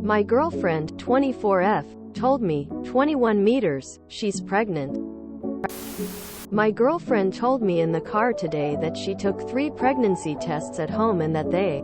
My girlfriend, 24F, told me, 21 meters, she's pregnant. My girlfriend told me in the car today that she took 3 pregnancy tests at home and that they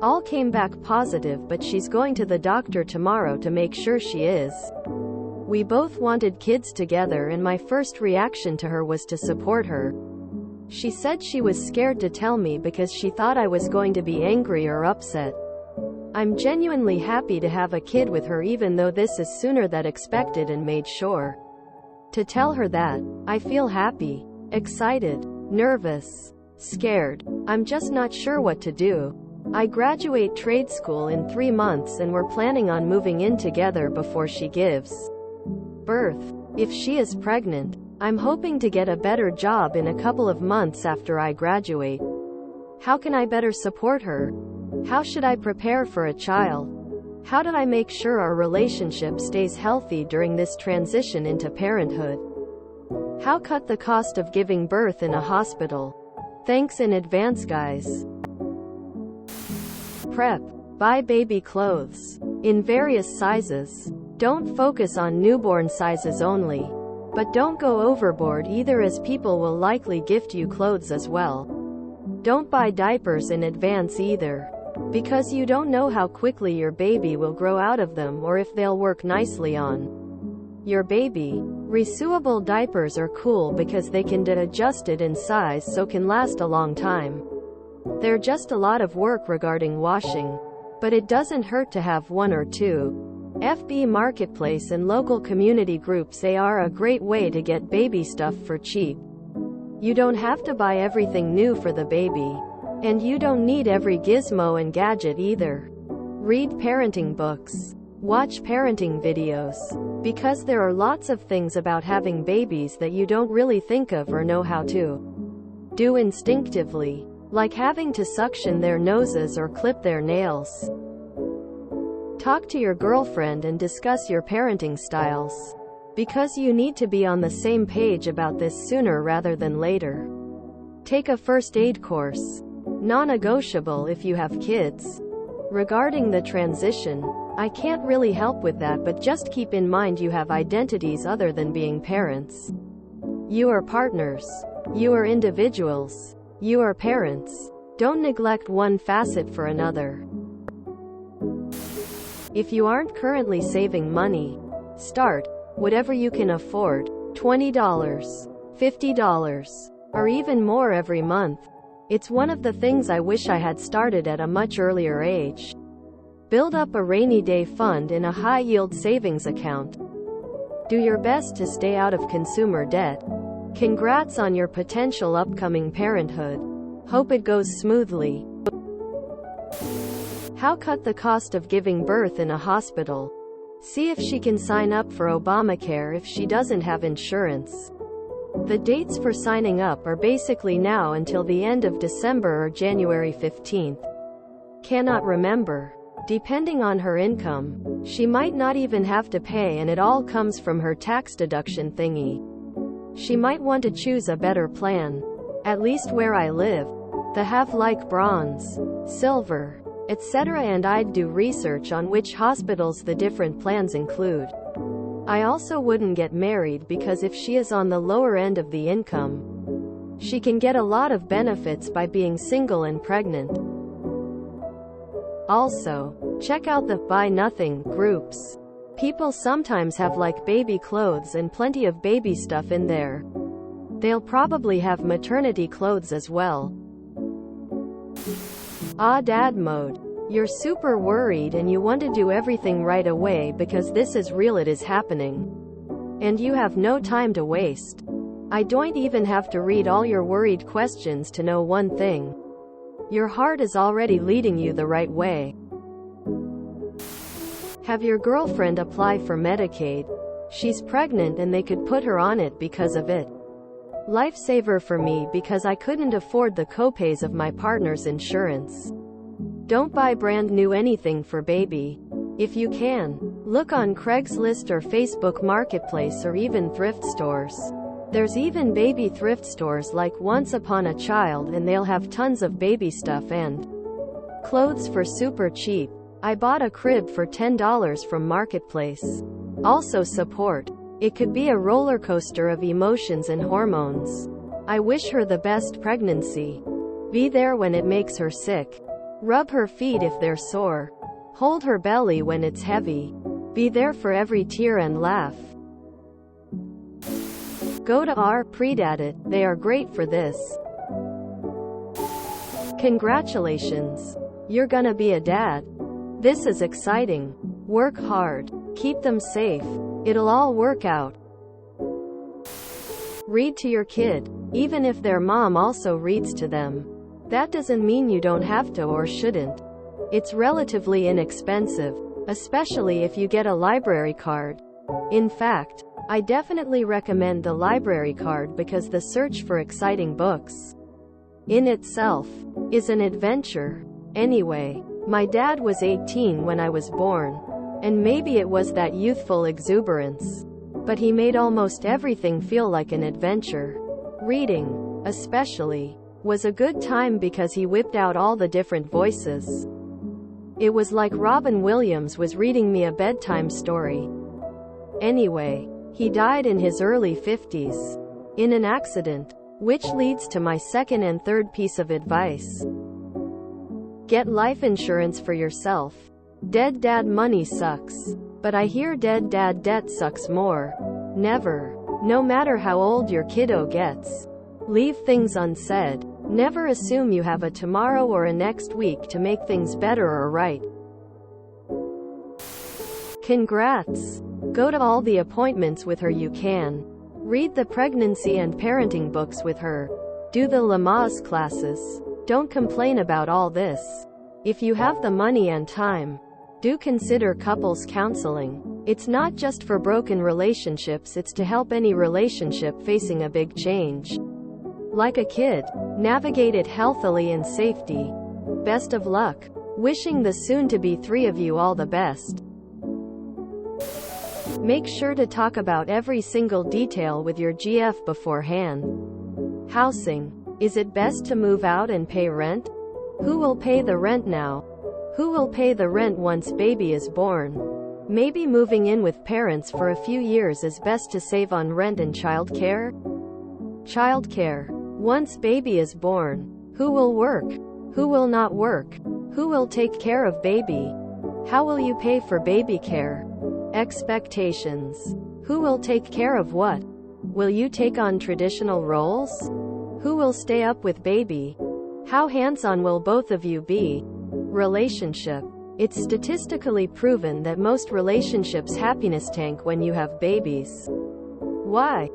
all came back positive, but she's going to the doctor tomorrow to make sure she is. We both wanted kids together, and my first reaction to her was to support her. She said she was scared to tell me because she thought I was going to be angry or upset. I'm genuinely happy to have a kid with her, even though this is sooner than expected, and made sure to tell her that. I feel happy, excited, nervous, scared. I'm just not sure what to do. I graduate trade school in 3 months and we're planning on moving in together before she gives birth. If she is pregnant, I'm hoping to get a better job in a couple of months after I graduate. How can I better support her? How should I prepare for a child? How do I make sure our relationship stays healthy during this transition into parenthood? How cut the cost of giving birth in a hospital? Thanks in advance, guys. Prep. Buy baby clothes in various sizes. Don't focus on newborn sizes only. But don't go overboard either, as people will likely gift you clothes as well. Don't buy diapers in advance either, because you don't know how quickly your baby will grow out of them or if they'll work nicely on your baby. Reusable diapers are cool because they can get adjusted in size, so can last a long time. They're just a lot of work regarding washing, but it doesn't hurt to have 1 or 2. FB Marketplace and local community groups are a great way to get baby stuff for cheap. You don't have to buy everything new for the baby. And you don't need every gizmo and gadget either. Read parenting books. Watch parenting videos. Because there are lots of things about having babies that you don't really think of or know how to do instinctively, like having to suction their noses or clip their nails. Talk to your girlfriend and discuss your parenting styles, because you need to be on the same page about this sooner rather than later. Take a first aid course. Non-negotiable if you have kids. Regarding the transition, I can't really help with that, but just keep in mind you have identities other than being parents. You are partners. You are individuals. You are parents. Don't neglect one facet for another. If you aren't currently saving money, start. Whatever you can afford. $20, $50, or even more every month. It's one of the things I wish I had started at a much earlier age. Build up a rainy day fund in a high-yield savings account. Do your best to stay out of consumer debt. Congrats on your potential upcoming parenthood. Hope it goes smoothly. How cut the cost of giving birth in a hospital? See if she can sign up for Obamacare if she doesn't have insurance. The dates for signing up are basically now until the end of December or January 15th. Cannot remember. Depending on her income, she might not even have to pay, and it all comes from her tax deduction thingy. She might want to choose a better plan. At least where I live, they have like bronze, silver, etc., and I'd do research on which hospitals the different plans include. I also wouldn't get married because if she is on the lower end of the income, she can get a lot of benefits by being single and pregnant. Also, check out the Buy Nothing groups. People sometimes have like baby clothes and plenty of baby stuff in there. They'll probably have maternity clothes as well. Dad mode. You're super worried and you want to do everything right away because this is real, it is happening. And you have no time to waste. I don't even have to read all your worried questions to know one thing. Your heart is already leading you the right way. Have your girlfriend apply for Medicaid. She's pregnant and they could put her on it because of it. Lifesaver for me because I couldn't afford the copays of my partner's insurance. Don't buy brand new anything for baby. If you can, look on Craigslist or Facebook Marketplace or even thrift stores. There's even baby thrift stores like Once Upon a Child, and they'll have tons of baby stuff and clothes for super cheap. I bought a crib for $10 from Marketplace. Also support. It could be a roller coaster of emotions and hormones. I wish her the best pregnancy. Be there when it makes her sick. Rub her feet if they're sore. Hold her belly when it's heavy. Be there for every tear and laugh. Go to our Predated. They are great for this. Congratulations. You're gonna be a dad. This is exciting. Work hard. Keep them safe. It'll all work out. Read to your kid, even if their mom also reads to them. That doesn't mean you don't have to or shouldn't. It's relatively inexpensive, especially if you get a library card. In fact, I definitely recommend the library card because the search for exciting books in itself is an adventure. Anyway, my dad was 18 when I was born, and maybe it was that youthful exuberance, but he made almost everything feel like an adventure. Reading, especially, was a good time because he whipped out all the different voices. It was like Robin Williams was reading me a bedtime story. Anyway, he died in his early 50s in an accident, which leads to my second and third piece of advice. Get life insurance for yourself. Dead dad money sucks, but I hear dead dad debt sucks more. Never, no matter how old your kiddo gets, leave things unsaid. Never assume you have a tomorrow or a next week to make things better or right. Congrats. Go to all the appointments with her you can. Read the pregnancy and parenting books with her. Do the Lamaze classes. Don't complain about all this. If you have the money and time, do consider couples counseling. It's not just for broken relationships, it's to help any relationship facing a big change. Like a kid, navigate it healthily and safety. Best of luck. Wishing the soon-to-be three of you all the best. Make sure to talk about every single detail with your GF beforehand. Housing. Is it best to move out and pay rent? Who will pay the rent now? Who will pay the rent once baby is born? Maybe moving in with parents for a few years is best to save on rent and childcare? Childcare. Once baby is born, who will work? Who will not work? Who will take care of baby? How will you pay for baby care? Expectations. Who will take care of what? Will you take on traditional roles? Who will stay up with baby? How hands-on will both of you be? Relationship. It's statistically proven that most relationships happiness tank when you have babies. Why?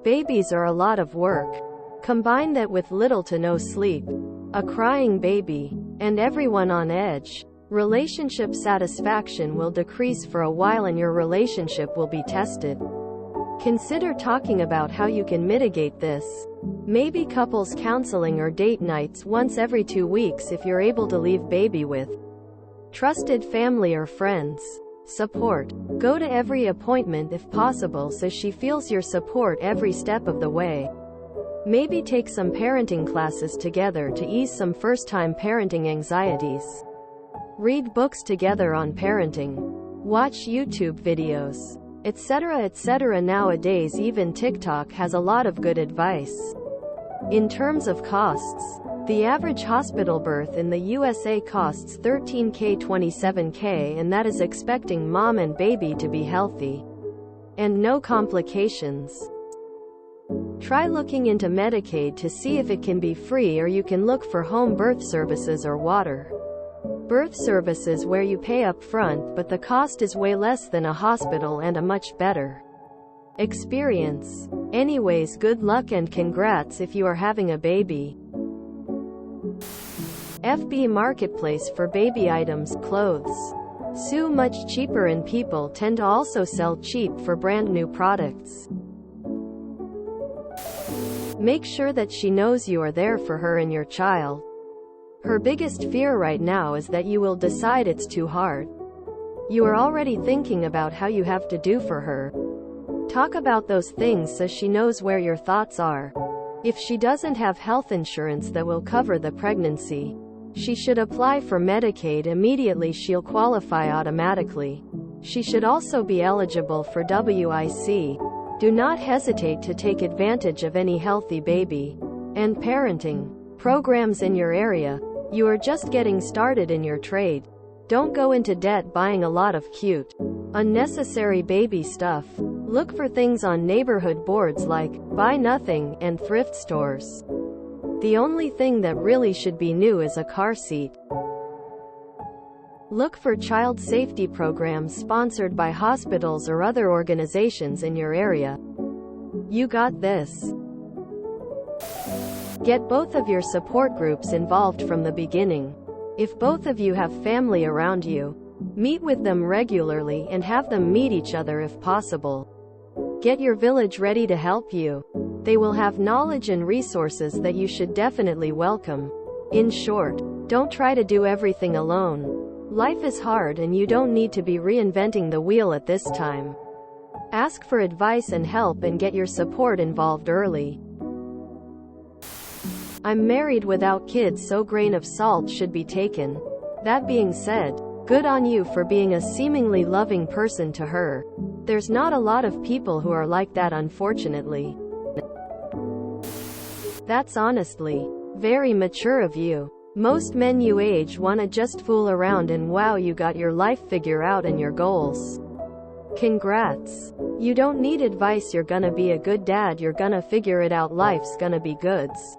Babies are a lot of work. Combine that with little to no sleep, a crying baby, and everyone on edge. Relationship satisfaction will decrease for a while and your relationship will be tested. Consider talking about how you can mitigate this. Maybe couples counseling or date nights once every 2 weeks if you're able to leave baby with trusted family or friends. Support. Go to every appointment if possible so she feels your support every step of the way. Maybe take some parenting classes together to ease some first-time parenting anxieties. Read books together on parenting. Watch YouTube videos, etc. etc. Nowadays even TikTok has a lot of good advice. In terms of costs, the average hospital birth in the USA costs $13,000 to $27,000, and that is expecting mom and baby to be healthy and no complications. Try looking into Medicaid to see if it can be free, or you can look for home birth services or water birth services where you pay up front but the cost is way less than a hospital and a much better experience. Anyways, good luck and congrats if you are having a baby. FB Marketplace for baby items, clothes. So much cheaper, and people tend to also sell cheap for brand new products. Make sure that she knows you are there for her and your child. Her biggest fear right now is that you will decide it's too hard. You are already thinking about how you have to do for her. Talk about those things so she knows where your thoughts are. If she doesn't have health insurance that will cover the pregnancy, She should apply for Medicaid immediately. She'll qualify automatically. She should also be eligible for WIC. Do not hesitate to take advantage of any healthy baby and parenting programs in your area. You are just getting started in your trade. Don't go into debt buying a lot of cute, unnecessary baby stuff. Look for things on neighborhood boards like Buy Nothing and thrift stores. The only thing that really should be new is a car seat. Look for child safety programs sponsored by hospitals or other organizations in your area. You got this. Get both of your support groups involved from the beginning. If both of you have family around you, meet with them regularly and have them meet each other if possible. Get your village ready to help you. They will have knowledge and resources that you should definitely welcome. In short, don't try to do everything alone. Life is hard and you don't need to be reinventing the wheel at this time. Ask for advice and help and get your support involved early. I'm married without kids, so grain of salt should be taken. That being said, good on you for being a seemingly loving person to her. There's not a lot of people who are like that, unfortunately. That's honestly very mature of you. Most men you age wanna just fool around, and wow, you got your life figure out and your goals. Congrats. You don't need advice, you're gonna be a good dad, you're gonna figure it out, life's gonna be goods.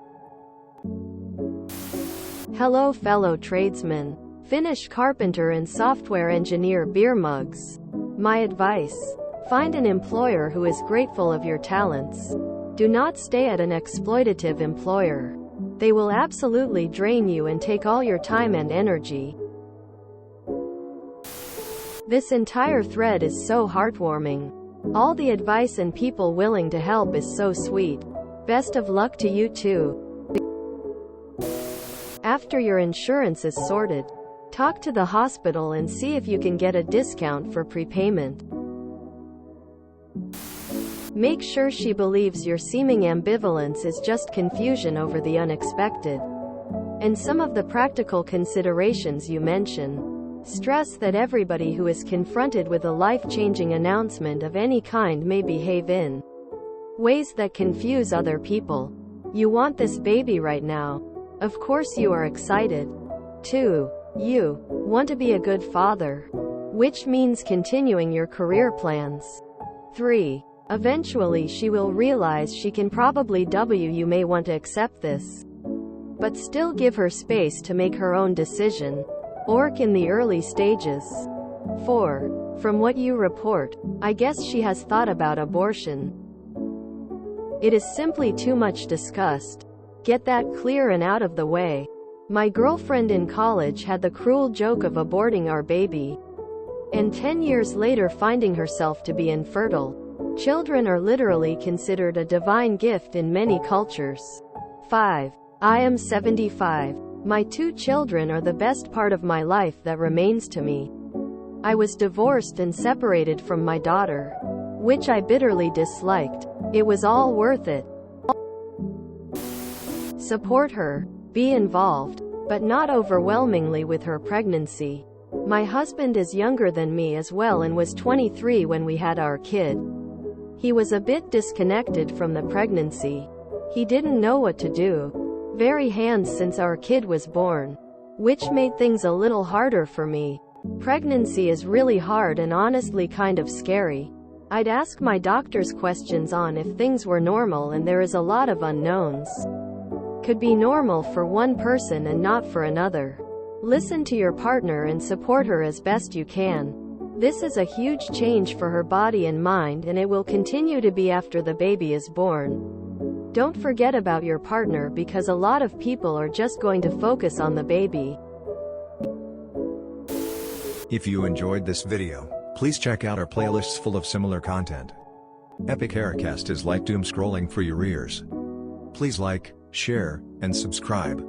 Hello fellow tradesmen, finish carpenter and software engineer beer mugs. My advice: find an employer who is grateful of your talents. Do not stay at an exploitative employer. They will absolutely drain you and take all your time and energy. This entire thread is so heartwarming. All the advice and people willing to help is so sweet. Best of luck to you too. After your insurance is sorted, talk to the hospital and see if you can get a discount for prepayment. Make sure she believes your seeming ambivalence is just confusion over the unexpected and some of the practical considerations you mention. Stress that everybody who is confronted with a life-changing announcement of any kind may behave in ways that confuse other people. You want this baby right now. Of course you are excited. 2. You want to be a good father, which means continuing your career plans. 3. Eventually she will realize she can probably you may want to accept this, but still give her space to make her own decision. Orc in the early stages. 4. From what you report, I guess she has thought about abortion. It is simply too much discussed. Get that clear and out of the way. My girlfriend in college had the cruel joke of aborting our baby, and 10 years later finding herself to be infertile. Children are literally considered a divine gift in many cultures. 5. I am 75. My 2 children are the best part of my life that remains to me. I was divorced and separated from my daughter, which I bitterly disliked. It was all worth it. Support her. Be involved, but not overwhelmingly with her pregnancy. My husband is younger than me as well and was 23 when we had our kid. He was a bit disconnected from the pregnancy. He didn't know what to do. Very hands since our kid was born, which made things a little harder for me. Pregnancy is really hard and honestly kind of scary. I'd ask my doctors questions on if things were normal, and there is a lot of unknowns. Could be normal for one person and not for another. Listen to your partner and support her as best you can. This is a huge change for her body and mind, and it will continue to be after the baby is born. Don't forget about your partner, because a lot of people are just going to focus on the baby. If you enjoyed this video, please check out our playlists full of similar content. Epic Haircast is like doom scrolling for your ears. Please like, share, and subscribe.